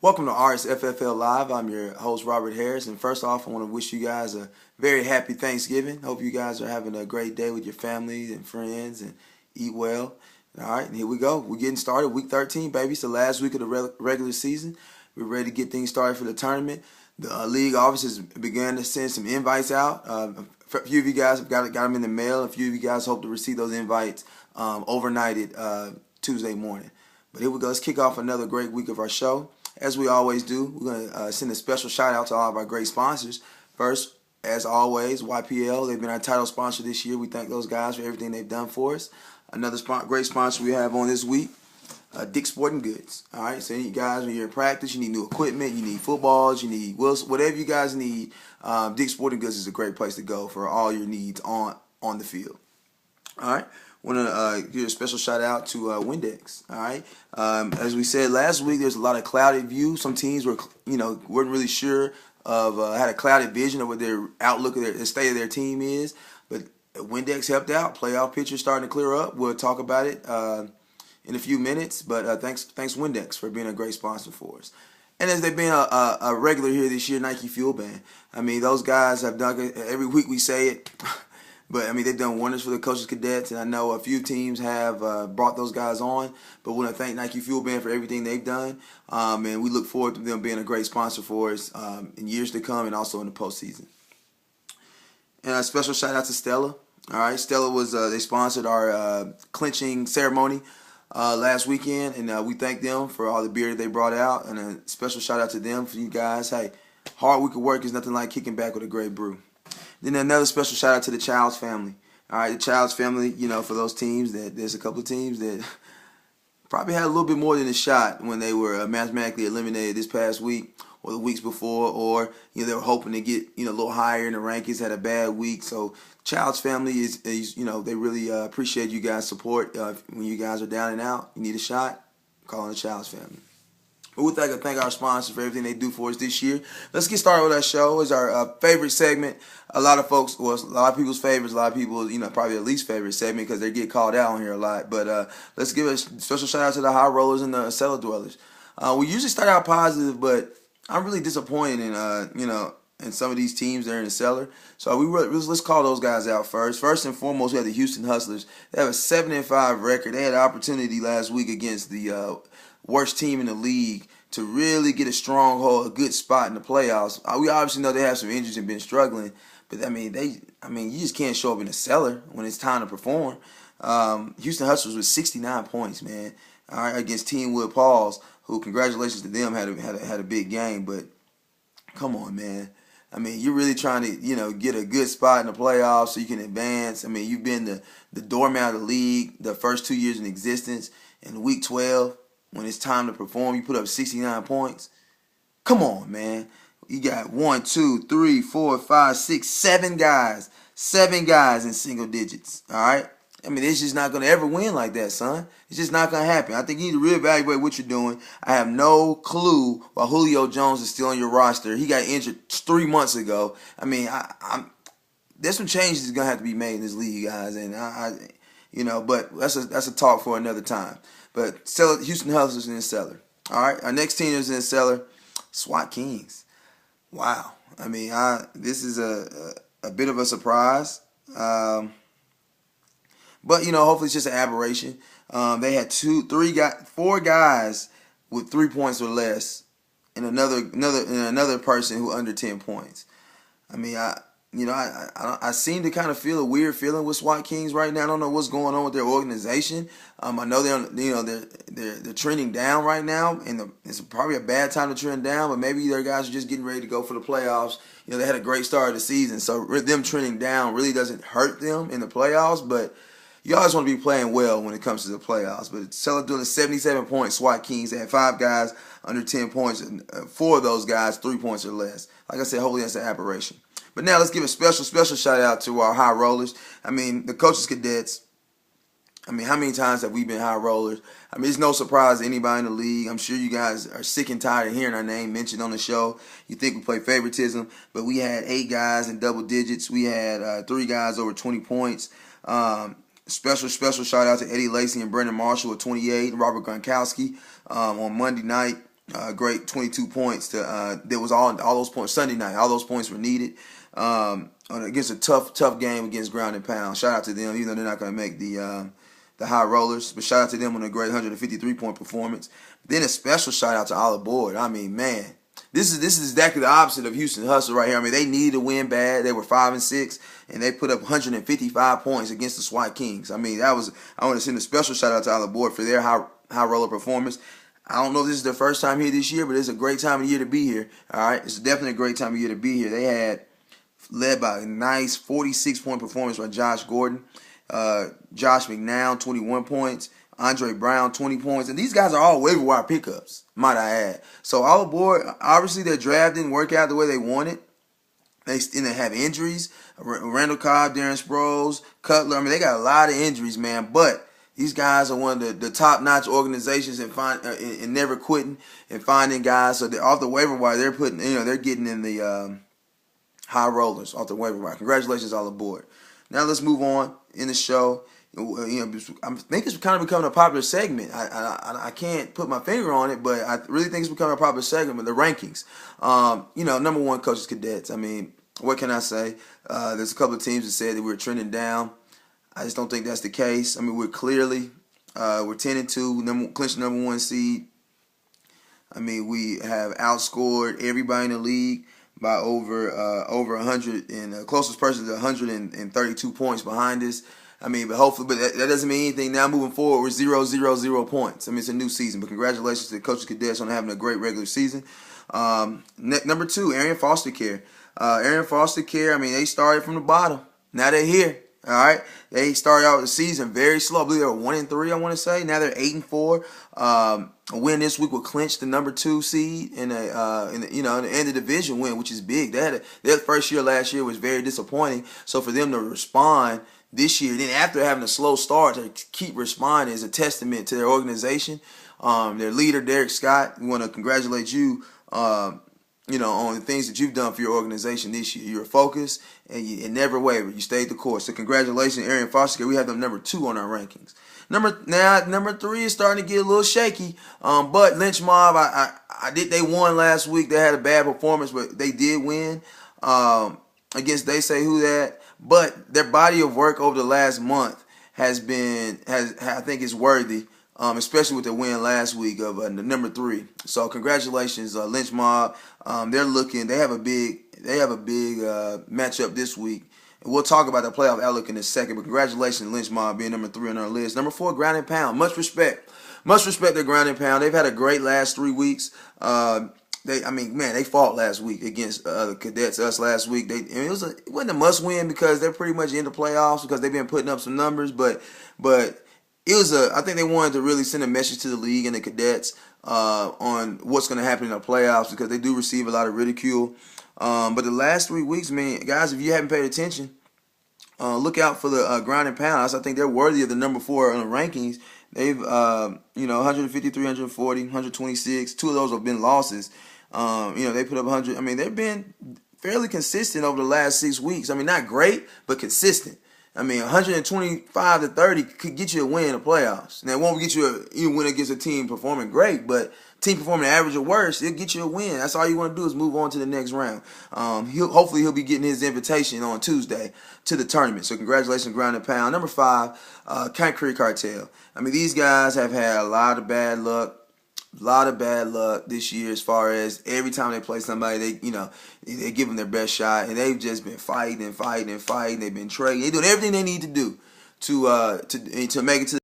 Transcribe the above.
Welcome to RSFFL Live. I'm your host, Robert Harris. And first off, I want to wish you guys a very happy Thanksgiving. Hope you guys are having a great day with your family and friends and eat well. All right, and here we go. We're getting started. Week 13, baby. It's the last week of the regular season. We're ready to get things started for the tournament. The league office began to send some invites out. A few of you guys have got them in the mail. A few of you guys hope to receive those invites overnighted Tuesday morning. But here we go. Let's kick off another great week of our show. As we always do, we're going to send a special shout out to all of our great sponsors. First, as always, YPL. They've been our title sponsor this year. We thank those guys for everything they've done for us. Another great sponsor we have on this week, Dick's Sporting Goods. All right, so you guys, when you're in practice, you need new equipment, you need footballs, you need whatever you guys need. Dick's Sporting Goods is a great place to go for all your needs on the field. All right. Want to give a special shout out to Windex. All right, as we said last week, there's a lot of clouded view. Some teams weren't really sure of had a clouded vision of what their outlook of the state of their team is. But Windex helped out. Playoff picture starting to clear up. We'll talk about it in a few minutes. But thanks Windex for being a great sponsor for us. And as they've been a regular here this year, Nike Fuel Band. I mean, those guys have done it every week. We say it. But, I mean, they've done wonders for the coaches cadets, and I know a few teams have brought those guys on. But we want to thank Nike Fuel Band for everything they've done, and we look forward to them being a great sponsor for us in years to come and also in the postseason. And a special shout-out to Stella. All right, Stella was they sponsored our clinching ceremony last weekend, and we thank them for all the beer that they brought out, and a special shout-out to them for you guys. Hey, hard week of work is nothing like kicking back with a great brew. Then another special shout out to the Childs family. All right, the Childs family, for those teams there's a couple of teams that probably had a little bit more than a shot when they were mathematically eliminated this past week or the weeks before, or they were hoping to get a little higher in the rankings, had a bad week. So Childs family is they really appreciate you guys' support. When you guys are down and out, you need a shot, call on the Childs family. But we'd like to thank our sponsors for everything they do for us this year. Let's get started with our show. It's our favorite segment. A lot of people's favorites. A lot of people, probably their least favorite segment because they get called out on here a lot. But let's give a special shout out to the high rollers and the cellar dwellers. We usually start out positive, but I'm really disappointed in some of these teams that are in the cellar. So let's call those guys out first. First and foremost, we have the Houston Hustlers. They have a 7-5 record. They had an opportunity last week against the worst team in the league to really get a stronghold, a good spot in the playoffs. We obviously know they have some injuries and been struggling, but you just can't show up in the cellar when it's time to perform. Houston Hustlers with 69 points, man. All right, against Team Wood Pauls, who, congratulations to them, had a big game. But come on, man. You're really trying to get a good spot in the playoffs so you can advance. You've been the doormat of the league the first 2 years in existence. In week 12. When it's time to perform, you put up 69 points. Come on, man. You got 1, 2, 3, 4, 5, 6, 7 guys. 7 guys in single digits. All right? It's just not going to ever win like that, son. It's just not going to happen. I think you need to reevaluate what you're doing. I have no clue why Julio Jones is still on your roster. He got injured 3 months ago. There's some changes going to have to be made in this league, guys. And but that's a talk for another time. But Houston Hustlers in the cellar. All right, our next team is in the cellar, SWAT Kings. Wow. This is a bit of a surprise. But hopefully it's just an aberration. They had 4 guys with 3 points or less, and another person who under 10 points. I seem to kind of feel a weird feeling with SWAT Kings right now. I don't know what's going on with their organization. I know they're trending down right now, and it's probably a bad time to trend down. But maybe their guys are just getting ready to go for the playoffs. They had a great start of the season, so them trending down really doesn't hurt them in the playoffs. But you always want to be playing well when it comes to the playoffs. But Cellar doing 77 points. SWAT Kings, they had 5 guys under 10 points, and 4 of those guys 3 points or less. Like I said, hopefully that's an aberration. But now let's give a special shout out to our high rollers. The coaches cadets. How many times have we been high rollers? It's no surprise to anybody in the league. I'm sure you guys are sick and tired of hearing our name mentioned on the show. You think we play favoritism, but we had 8 guys in double digits. We had 3 guys over 20 points. Special shout out to Eddie Lacy and Brendan Marshall with 28, Robert Gronkowski on Monday night. Great 22 points. There was all those points Sunday night. All those points were needed against a tough game against ground and pound. Shout out to them, even though they're not going to make the high rollers. But shout out to them on a great 153-point performance. Then a special shout out to Olive Board. I mean, man, this is exactly the opposite of Houston Hustle right here. I mean, they needed to win bad. They were 5-6, and they put up 155 points against the SWAT Kings. I mean, I want to send a special shout out to Olive Board for their high roller performance. I don't know if this is their first time here this year, but it's a great time of year to be here. All right, it's definitely a great time of year to be here. They had led by a nice 46-point performance by Josh Gordon, Josh McNown 21 points, Andre Brown 20 points, and these guys are all waiver wire pickups, might I add. So all aboard. Obviously, their draft didn't work out the way they wanted. They have injuries. Randall Cobb, Darren Sproles, Cutler. I mean, they got a lot of injuries, man. But these guys are one of the top-notch organizations and never quitting and finding guys. So they're off the waiver wire. They're they're getting in the high rollers off the waiver wire. Congratulations, all aboard. Now let's move on in the show. I think it's kind of becoming a popular segment. I can't put my finger on it, but I really think it's becoming a popular segment. The rankings. Number one, coaches cadets. I mean, what can I say? There's a couple of teams that said that we were trending down. I just don't think that's the case. I mean, we're 10-2, clinched the number one seed. I mean, we have outscored everybody in the league by over 100, and the closest person is 132 points behind us. I mean, but that doesn't mean anything. Now moving forward, we're 0-0-0 points. I mean, it's a new season, but congratulations to the coaches cadets on having a great regular season. Number two, Arian Foster Care. Arian Foster Care, I mean, they started from the bottom. Now they're here. All right, they started out the season very slow. I believe they were 1-3. I want to say now they're 8-4. A win this week will clinch the number 2 seed in the end of the division win, which is big. Their first year last year was very disappointing. So for them to respond this year, then after having a slow start, to keep responding is a testament to their organization. Their leader, Derek Scott, we want to congratulate you. On the things that you've done for your organization this year. You're focused and you never wavered. You stayed the course. So congratulations, Arian Foster Care. We have them number 2 on our rankings. Number 3 is starting to get a little shaky. But Lynch Mob, they won last week. They had a bad performance, but they did win against They Say Who That. But their body of work over the last month I think is worthy. Especially with the win last week of number 3. So congratulations, Lynch Mob. They have a big matchup this week. And we'll talk about the playoff outlook in a second. But congratulations, Lynch Mob, being number 3 on our list. Number 4, Ground and Pound. Much respect their Ground and Pound. They've had a great last 3 weeks. They fought last week against the cadets. Us last week. It wasn't a must win because they're pretty much in the playoffs because they've been putting up some numbers, but. I think they wanted to really send a message to the league and the cadets on what's going to happen in the playoffs because they do receive a lot of ridicule. But the last 3 weeks, man, guys, if you haven't paid attention, look out for the Ground and Pound. I think they're worthy of the number 4 on the rankings. They've 153, 140, 126. 2 of those have been losses. They put up 100. I mean, they've been fairly consistent over the last 6 weeks. I mean, not great, but consistent. I mean, 125 to 30 could get you a win in the playoffs. Now, it won't get you a win against a team performing great, but team performing average or worse, it'll get you a win. That's all you want to do is move on to the next round. Hopefully, he'll be getting his invitation on Tuesday to the tournament. So, congratulations, Ground and Pound. Number 5, Concrete Cartel. I mean, these guys have had a lot of bad luck. This year as far as every time they play somebody, they give them their best shot, and they've just been fighting. They've been trading. They're doing everything they need to do to make it to